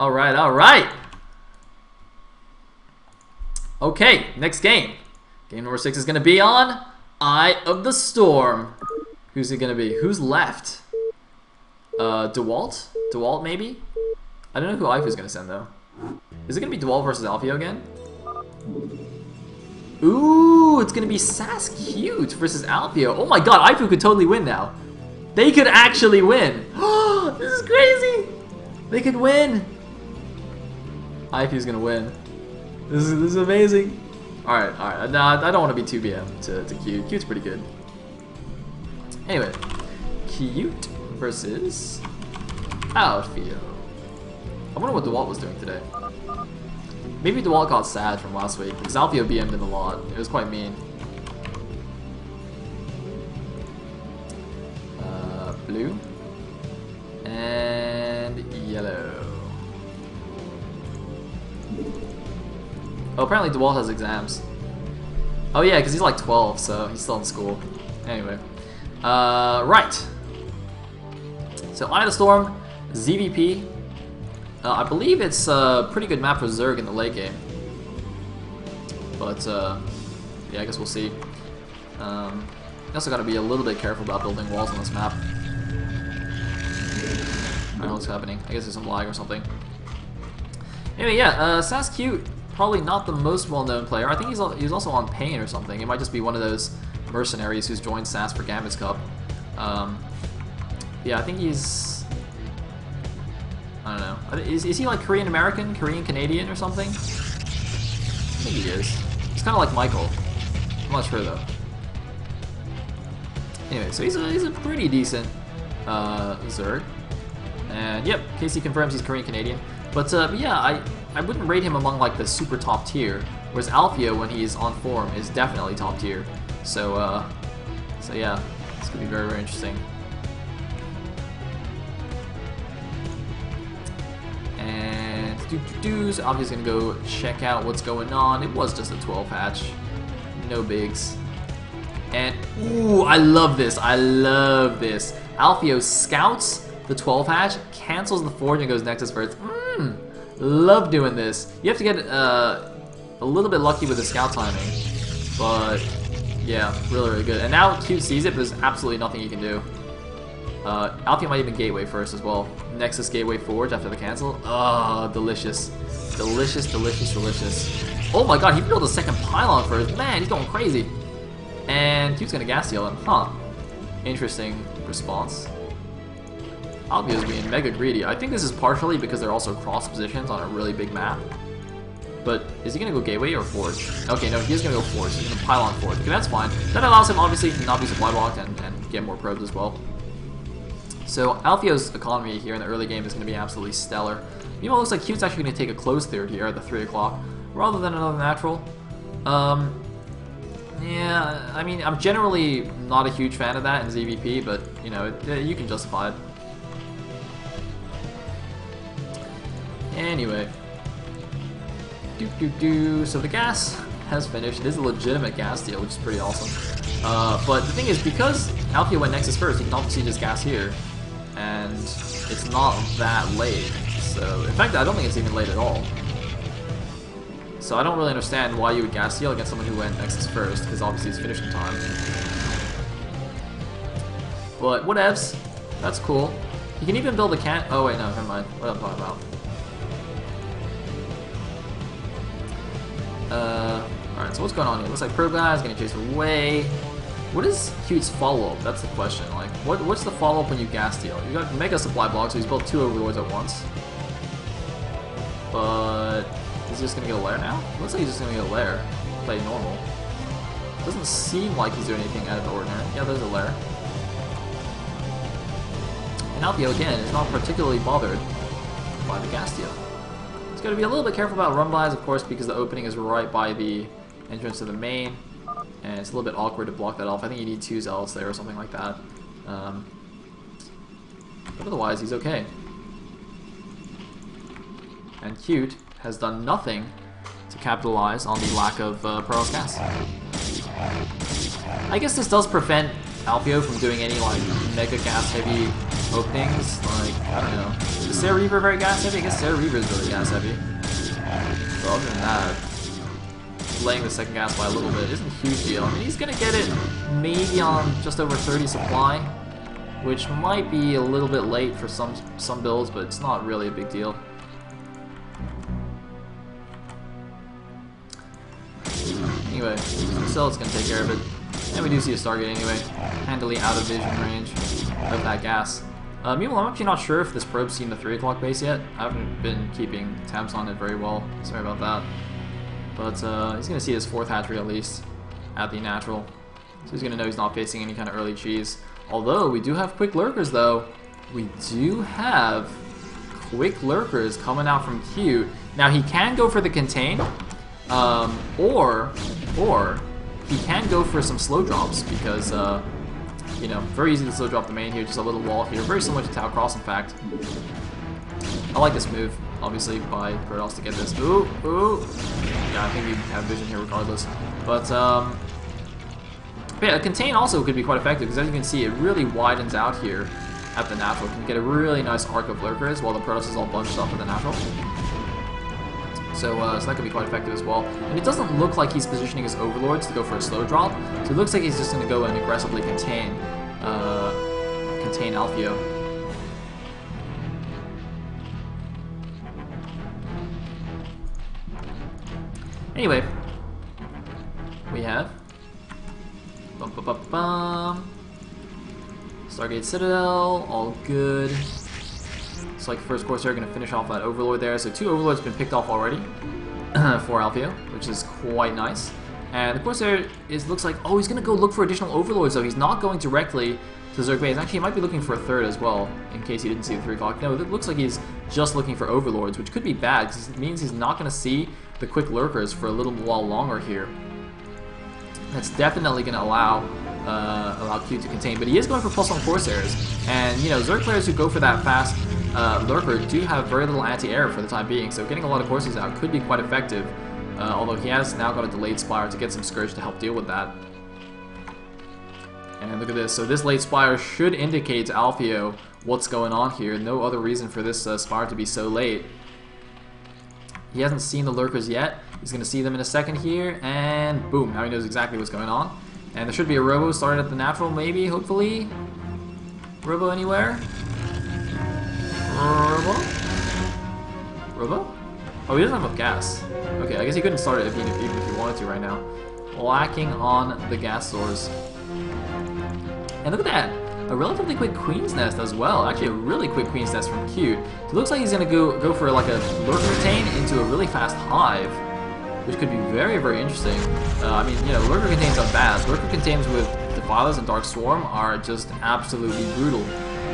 Alright, alright. Okay, next game. Game number 6 is going to be on Eye of the Storm. Who's it going to be? Who's left? DeWalt? DeWalt, maybe? I don't know who iFU is going to send, though. Is it going to be DeWalt versus iFU again? Ooh, it's going to be Cute versus iFU. Oh my god, iFU could totally win now. They could actually win. This is crazy. They could win. iFU's going to win. This is amazing. Alright, alright. Nah, I don't want to be 2BM to Cute. Cute's pretty good. Anyway, Cute versus iFU. I wonder what DeWalt was doing today. Maybe DeWalt got sad from last week because iFU BM'd in a lot. It was quite mean. Blue and yellow. Oh, apparently DeWalt has exams. Oh yeah, because he's like 12, so he's still in school. Anyway. Right. So, Eye of the Storm, ZVP. I believe it's a pretty good map for Zerg in the late game. But, yeah, I guess we'll see. You also gotta be a little bit careful about building walls on this map. I don't know what's happening. I guess there's some lag or something. Anyway, yeah, Cute, probably not the most well-known player. I think he's also on Pain or something. It might just be one of those mercenaries who's joined SAS for Gambit's Cup. Yeah, I think he's... I don't know. Is he like Korean American, Korean Canadian or something? I think he is. He's kind of like Michael. I'm not sure though. Anyway, so he's a pretty decent Zerg. And yep, Casey confirms he's Korean Canadian. But yeah, I wouldn't rate him among like the super top tier. Whereas iFU, when he's on form, is definitely top tier. So so yeah, it's gonna be very, very interesting. And so obviously gonna go check out what's going on. It was just a 12 hatch, no bigs. And ooh, I love this. I love this. iFU scouts the 12 hatch, cancels the forge, and goes Nexus first. Love doing this. You have to get a little bit lucky with the scout timing, but yeah, really, really good. And now Cute sees it, but there's absolutely nothing you can do. iFU might even gateway first as well. Nexus gateway forge after the cancel. Oh, delicious. Delicious, delicious, delicious. Oh my god, he built a second pylon first. Man, he's going crazy. And Cute's gonna gas steal him. Huh. Interesting response. iFU is being mega greedy. I think this is partially because they're also cross positions on a really big map. But is he gonna go gateway or forge? Okay, no, he's gonna go forge. He's gonna pylon forge. Okay, that's fine. That allows him obviously to not be supply blocked and get more probes as well. So iFU's economy here in the early game is gonna be absolutely stellar. Meanwhile, it looks like Cute's actually gonna take a closed third here at the 3 o'clock rather than another natural. Yeah, I mean, I'm generally not a huge fan of that in ZVP, but you know, you can justify it. Anyway. So the gas has finished. It is a legitimate gas deal, which is pretty awesome. But the thing is, because iFU went Nexus first, he can obviously just gas here. And it's not that late. So, in fact, I don't think it's even late at all. So I don't really understand why you would gas steal against someone who went Nexus first, because obviously he's finishing time. But whatevs. That's cool. You can even build a can. Oh wait, no, never mind. What am I talking about? Alright, so what's going on here? Looks like Pro Guy is getting chased away. What is Cute's follow-up? That's the question. Like, what's the follow-up when you gas steal? You got Mega Supply Block, so he's built 2 Overlords at once. But is he just gonna get a lair now? Looks like he's just gonna get a lair. Play normal. Doesn't seem like he's doing anything out of the ordinary. Yeah, there's a lair. And iFU again is not particularly bothered by the gas steal. He's got to be a little bit careful about run bys, of course, because the opening is right by the entrance to the main, and it's a little bit awkward to block that off. I think you need 2 zealots there or something like that. But otherwise, he's okay. And Cute has done nothing to capitalize on the lack of Pro gas. I guess this does prevent iFU from doing any like mega gas heavy openings. Like, I don't know. Is Sayle Reaver very gas heavy? I guess Sayle Reaver is really gas heavy. But other than that, laying the second gas by a little bit isn't a huge deal. I mean, he's gonna get it maybe on just over 30 supply, which might be a little bit late for some builds, but it's not really a big deal. Anyway, Sayle's gonna take care of it. And we do see a Stargate anyway, handily out of vision range of that gas. Meanwhile, I'm actually not sure if this probe's seen the 3 o'clock base yet. I haven't been keeping tabs on it very well. Sorry about that. But he's going to see his 4th hatchery at least at the natural. So he's going to know he's not facing any kind of early cheese. Although, we do have quick lurkers though. We do have quick lurkers coming out from Cute. Now he can go for the contain, or he can go for some slow drops because, you know, very easy to slow drop the main here, just a little wall here. Very similar to Tau Cross, in fact. I like this move, obviously, by Protoss to get this. Ooh, ooh. Yeah, I think we have vision here regardless. But yeah, a contain also could be quite effective because as you can see, it really widens out here at the natural. You can get a really nice arc of lurkers while the Protoss is all bunched up at the natural. So that could be quite effective as well. And it doesn't look like he's positioning his overlords to go for a slow drop. So it looks like he's just going to go and aggressively contain iFU. Anyway, we have Stargate Citadel, all good. Looks like first Corsair going to finish off that Overlord there. So 2 Overlords have been picked off already for iFU, which is quite nice. And the Corsair looks like, oh, he's going to go look for additional Overlords, though. He's not going directly to Zerg base. Actually, he might be looking for a 3rd as well, in case he didn't see the 3 o'clock. No, it looks like he's just looking for Overlords, which could be bad, because it means he's not going to see the quick lurkers for a little while longer here. That's definitely going to allow Q to contain, but he is going for +1 Corsairs, and you know, Zerg players who go for that fast lurker do have very little anti-air for the time being, so getting a lot of Corsairs out could be quite effective, although he has now got a delayed Spire to get some Scourge to help deal with that. And look at this, so this late Spire should indicate to iFU what's going on here. No other reason for this Spire to be so late. He hasn't seen the lurkers yet. He's going to see them in a second here, and boom, now he knows exactly what's going on. And there should be a Robo started at the natural, maybe, hopefully. Robo anywhere? Robo? Robo? Oh, he doesn't have enough gas. Okay, I guess he couldn't start it even if he wanted to right now. Lacking on the gas source. And look at that! A relatively quick Queen's Nest as well. Actually, a really quick Queen's Nest from Cute. So it looks like he's going to go for like a Lurker Contain into a really fast Hive, which could be very, very interesting. I mean, you know, Lurker Contains are bad. Lurker Contains with Defilers and Dark Swarm are just absolutely brutal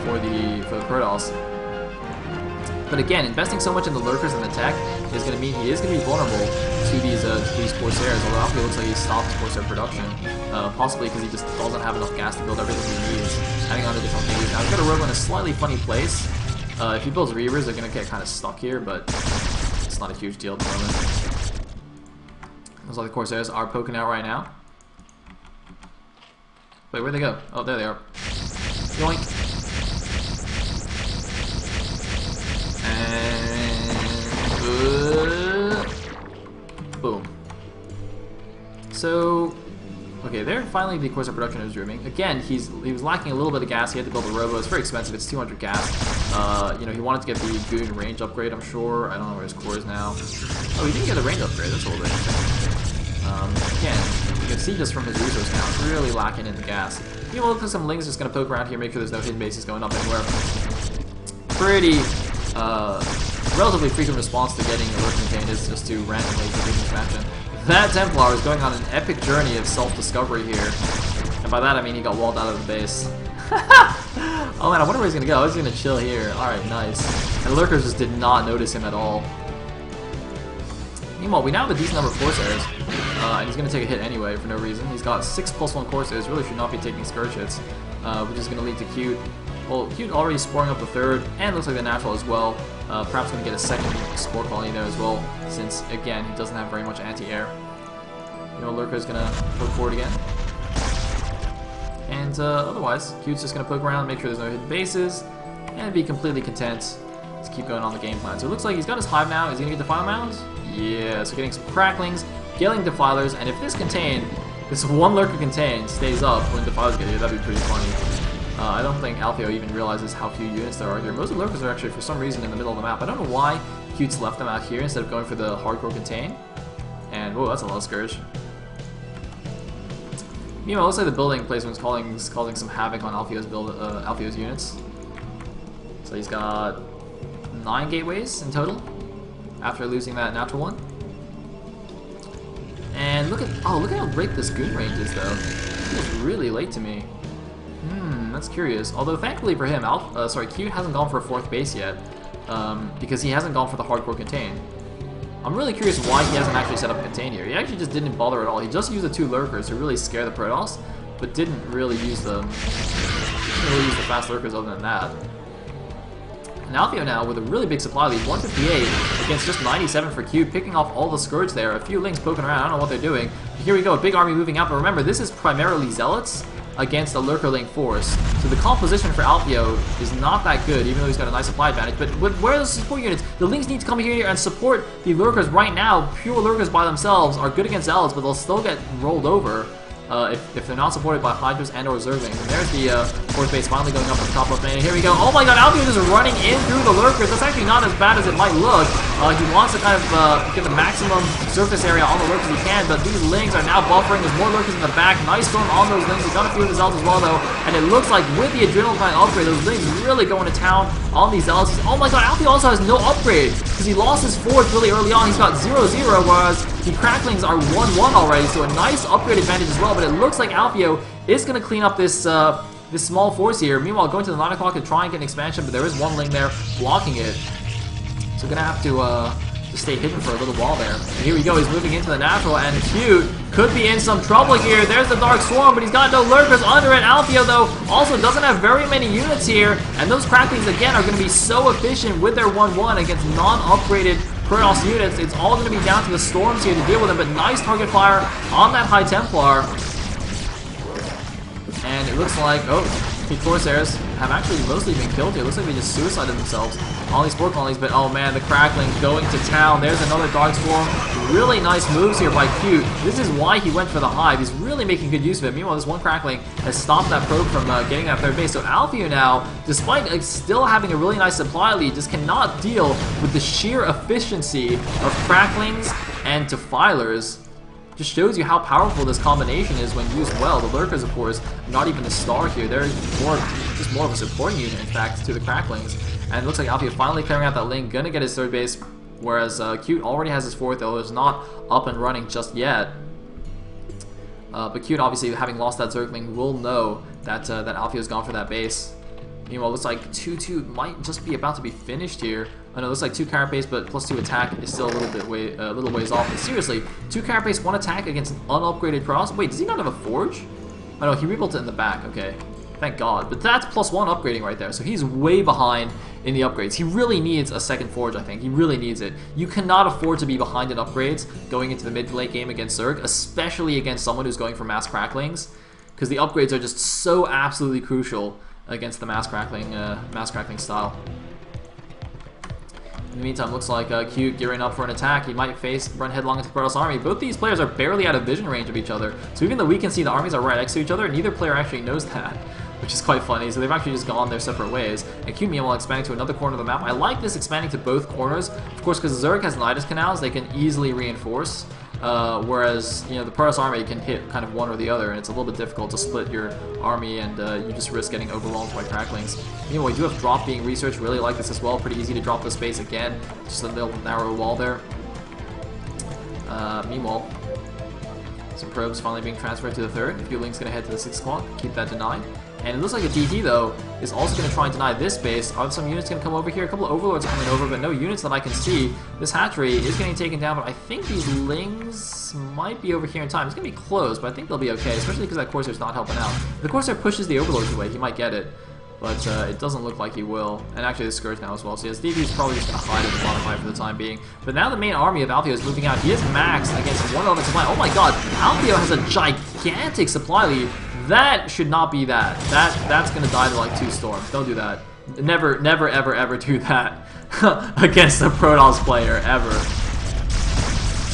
for the Protoss. But again, investing so much in the Lurkers and the tech is going to mean he is going to be vulnerable to these Corsairs, although it looks like he stopped Corsair production. Possibly because he just doesn't have enough gas to build everything he needs. Adding on additional things. Now, he's got a Robo in a slightly funny place. If he builds Reavers, they're going to get kind of stuck here, but it's not a huge deal at the moment. Those other Corsairs are poking out right now. Wait, where'd they go? Oh, there they are. Yoink. And boom. So, okay, there finally the Corsair production is resuming. Again, he was lacking a little bit of gas. He had to build a Robo. It's very expensive. It's 200 gas. You know, he wanted to get the Goon range upgrade, I'm sure. I don't know where his core is now. Oh, he didn't get the range upgrade. That's a little bit interesting. Again, you can see just from his resource count, it's really lacking in the gas. You know, look at some Lings just going to poke around here, make sure there's no hidden bases going up anywhere. Pretty, relatively frequent response to getting a Lurk Contain is just to randomly do expansion. That Templar is going on an epic journey of self-discovery here. And by that I mean he got walled out of the base. Oh man, I wonder where he's going to go. He's going to chill here. Alright, nice. And Lurkers just did not notice him at all. Meanwhile, we now have a decent number of Corsairs, and he's going to take a hit anyway for no reason. He's got 6+1 Corsairs, really should not be taking Scourge hits, which is going to lead to Cute. Well, Cute already sporing up the 3rd, and looks like the natural as well. Perhaps going to get a 2nd Spore Colony there as well, since, again, he doesn't have very much anti-air. You know, Lurker is going to poke forward again. And otherwise, Cute's just going to poke around, make sure there's no hidden bases, and be completely content Let's keep going on the game plan. So it looks like he's got his hive now. Is he gonna get Defile Mounds? Yeah, so getting some cracklings, getting Defilers, and if this one lurker contain stays up when Defilers get here, that'd be pretty funny. I don't think iFU even realizes how few units there are here. Most of the lurkers are actually, for some reason, in the middle of the map. I don't know why Cute's left them out here instead of going for the hardcore contain. And, whoa, that's a lot of Scourge. Meanwhile, it looks like the building placement's causing some havoc on iFU's units. So he's got 9 gateways in total after losing that natural one. And look at how great this goon range is, though. It feels really late to me. That's curious. Although thankfully for him, Cute hasn't gone for a 4th base yet, because he hasn't gone for the hardcore contain. I'm really curious why he hasn't actually set up contain here. He actually just didn't bother at all. He just used the 2 lurkers to really scare the Protoss, but didn't really use the fast lurkers other than that. And iFU now with a really big supply lead, 158 against just 97 for Q, picking off all the Scourge there. A few Lings poking around, I don't know what they're doing. But here we go, a big army moving out, but remember, this is primarily Zealots against a Lurker-Ling force. So the composition for iFU is not that good, even though he's got a nice supply advantage. But where are the support units? The Lings need to come here and support the Lurkers right now. Pure Lurkers by themselves are good against Zealots, but they'll still get rolled over if they're not supported by Hydras and or Zerglings. And there's the 4th base finally going up on the top left lane. And here we go. Oh my god, iFU is running in through the Lurkers. That's actually not as bad as it might look. He wants to kind of get the maximum surface area on the Lurkers he can, but these Lings are now buffering. There's more Lurkers in the back. Nice storm on those Lings. He's got a few of the Zealots as well, though. And it looks like with the Adrenaline upgrade, those Lings really going to town on these Zealots. Oh my god, iFU also has no upgrade because he lost his 4th really early on. He's got 0-0, whereas the Cracklings are 1-1 already, so a nice upgrade advantage as well. But it looks like iFU is going to clean up this this small force here. Meanwhile, going to the 9 o'clock to try and get an expansion, but there is one Ling there blocking it. So going to have to stay hidden for a little while there. And here we go, he's moving into the natural, and Cute could be in some trouble here. There's the Dark Swarm, but he's got no Lurkers under it. iFU, though, also doesn't have very many units here, and those Cracklings, again, are going to be so efficient with their 1-1 against non-upgraded Protoss units. It's all going to be down to the Storms here to deal with them, but nice target fire on that High Templar. And it looks like, the Corsairs have actually mostly been killed here. It looks like they just suicided themselves on these Spore Colonies, but oh man, the Crackling going to town. There's another Dark Swarm. Really nice moves here by Cute. This is why he went for the Hive. He's really making good use of it. Meanwhile, this one Crackling has stopped that probe from getting that 3rd base. So iFU now, despite still having a really nice supply lead, just cannot deal with the sheer efficiency of Cracklings and Defilers. Just shows you how powerful this combination is when used well. The Lurkers, of course, not even the star here. They're just more of a supporting unit, in fact, to the Cracklings. And it looks like iFU finally clearing out that lane, gonna get his 3rd base, whereas Cute already has his 4th, though it's not up and running just yet. But Cute, obviously, having lost that Zergling, will know that that iFU has gone for that base. Meanwhile, it looks like 2-2 might just be about to be finished here. I know it looks like 2 Carapace, but +2 attack is still a little ways off. But seriously, 2 Carapace, 1 attack against an unupgraded Protoss. Wait, does he not have a Forge? Oh no, he rebuilt it in the back. Okay, thank God. But that's +1 upgrading right there, so he's way behind in the upgrades. He really needs a 2nd Forge, I think. He really needs it. You cannot afford to be behind in upgrades going into the mid to late game against Zerg, especially against someone who's going for mass Cracklings, because the upgrades are just so absolutely crucial against the mass crackling style. In the meantime, looks like Cute gearing up for an attack. He might run headlong into Protoss army. Both these players are barely out of vision range of each other, so even though we can see the armies are right next to each other, neither player actually knows that, which is quite funny. So they've actually just gone their separate ways. And Cute, meanwhile, expanding to another corner of the map. I like this expanding to both corners, of course, because Zerg has Nidus canals they can easily reinforce. Whereas, you know, the Protoss army can hit kind of one or the other, and it's a little bit difficult to split your army, and you just risk getting overwhelmed by Cracklings. Meanwhile, we do have drop being researched. Really like this as well. Pretty easy to drop the space again. Just a little narrow wall there. Meanwhile, some probes finally being transferred to the 3rd. A few Lings going to head to the 6 o'clock. Keep that denied. And it looks like a DT, though, is also going to try and deny this base. Are some units going to come over here? A couple of Overlords are coming over, but no units that I can see. This hatchery is getting taken down, but I think these Lings might be over here in time. It's going to be close, but I think they'll be okay, especially because that Corsair's not helping out. If the Corsair pushes the Overlords away, he might get it, but it doesn't look like he will. And actually, the Scourge now as well. So yes, DT is probably just going to hide at the bottom right for the time being. But now the main army of iFU is moving out. He is maxed against one element supply. Oh my god, iFU has a gigantic supply lead. That should not be that. That's gonna die to like 2 storms. Don't do that. Never, ever do that. against a Protoss player ever.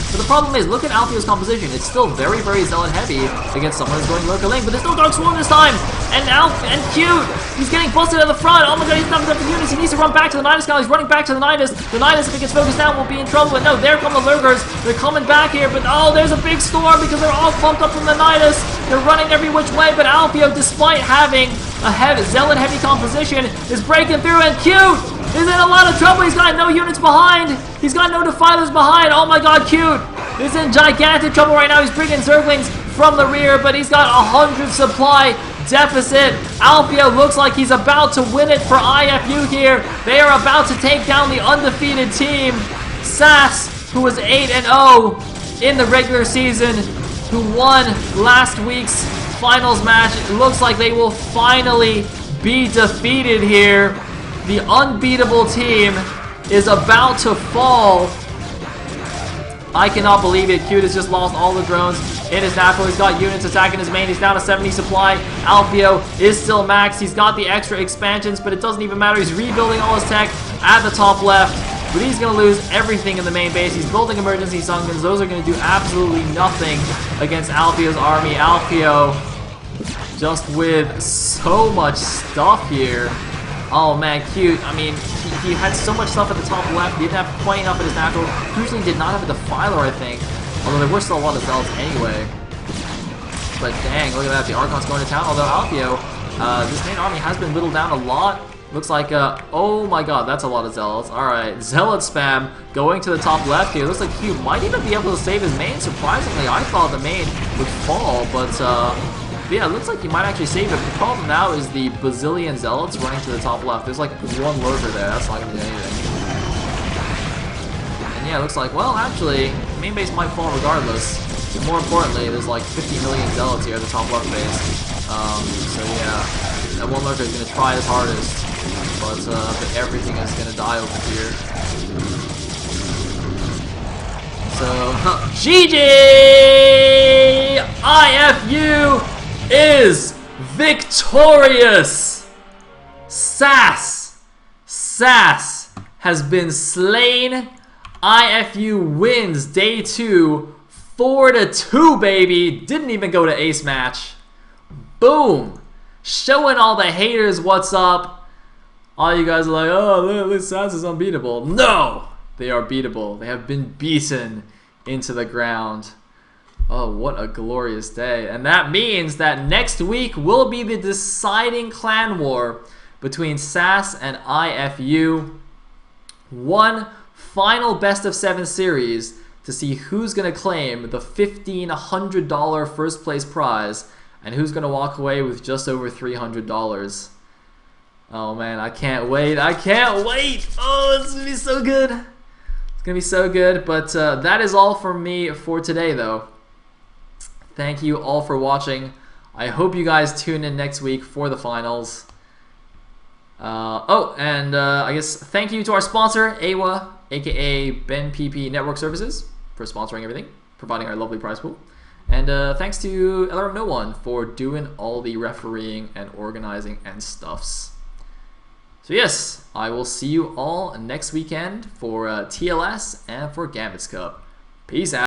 But the problem is, look at iFU's composition. It's still very, very Zealot heavy against someone who's going Lurker Link, but there's no Dark Swarm this time. And Cute, he's getting busted at the front. Oh my god, he's not enough for units. He needs to run back to the Nidus now. He's running back to the Nidus. The Nidus, if he gets focused down, will be in trouble. But no, there come the Lurkers. They're coming back here, but oh, there's a big storm because they're all bumped up from the Nidus. They're running every which way, but iFU, despite having a Zealot heavy composition, is breaking through, and Cute is in a lot of trouble. He's got no units behind. He's got no defilers behind. Oh my god, Cute is in gigantic trouble right now. He's bringing Zerglings from the rear, but he's got 100 supply deficit. iFU looks like he's about to win it for iFU here. They are about to take down the undefeated team. SAS, who was 8-0 in the regular season, who won last week's finals match. It looks like they will finally be defeated here. The unbeatable team is about to fall. I cannot believe it. Cute has just lost all the drones in his natural. He's got units attacking his main. He's down to 70 supply. iFU is still maxed. He's got the extra expansions, but it doesn't even matter. He's rebuilding all his tech at the top left, but he's going to lose everything in the main base. He's building emergency sunkens. Those are going to do absolutely nothing against iFU's army. iFU just with so much stuff here. Oh man, Cute. I mean, he had so much stuff at the top left. He didn't have 20 enough at his natural. Usually did not have a defiler, I think. Although there were still a lot of zealots anyway. But dang, look at that. The Archon's going to town. Although iFU, this main army has been whittled down a lot. Looks like, oh my god, that's a lot of zealots. Alright, zealot spam going to the top left here. Looks like Cute might even be able to save his main. Surprisingly, I thought the main would fall, but yeah, it looks like he might actually save it. The problem now is the bazillion zealots running to the top left. There's like one lurker there. That's not going to do anything. And yeah, it looks like, well, actually, main base might fall regardless. But more importantly, there's like 50 million zealots here at the top left base. So yeah, that one lurker is going to try his hardest. But everything is going to die over here. So, GG! iFU is victorious! SAS has been slain. iFU wins day 2, 4-2, baby. Didn't even go to ace match. Boom! Showing all the haters what's up. All you guys are like, oh, this SAS is unbeatable. No! They are beatable. They have been beaten into the ground. Oh, what a glorious day. And that means that next week will be the deciding clan war between SAS and iFU. One final best of 7 series to see who's going to claim the $1,500 first place prize and who's going to walk away with just over $300. Oh man, I can't wait. I can't wait. Oh, it's going to be so good. It's going to be so good. But that is all from me for today, though. Thank you all for watching. I hope you guys tune in next week for the finals. I guess thank you to our sponsor, AWA, aka Ben PP Network Services, for sponsoring everything, providing our lovely prize pool. And thanks to LRM No One for doing all the refereeing and organizing and stuffs. So yes, I will see you all next weekend for TLS and for Gambit's Cup. Peace out.